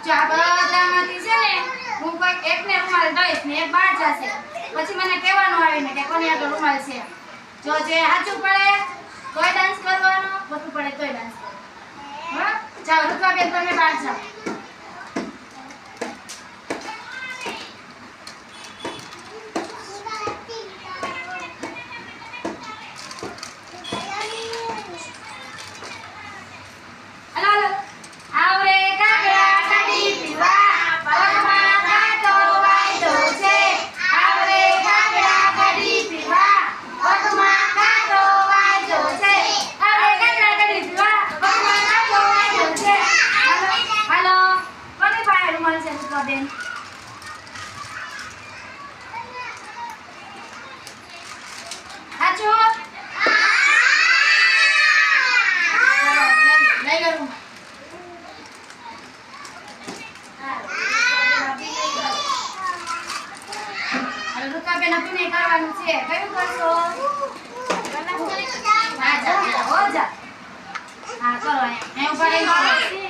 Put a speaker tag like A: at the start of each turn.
A: જો આ બધામાંથી છે ને હું કોઈ એકને રૂમાલ દઈશ ને એક બહાર જશે પછી મને કહેવાનું આવીને કે કોની આગળ રૂમાલ છે જો જે સાચું પડે તોય ડાન્સ કરવાનો ખોટું પડે તોય ડાન્સ કરવાનો હા જાઓ ઋત્વાબેન તમે બહાર જાઓ બેન આજો લઈ લો રુકા બેન અભી નહીં કરવાનું છે કયું કરશો હા જા હો જા હા કરો અહીંયા ઉભા રહી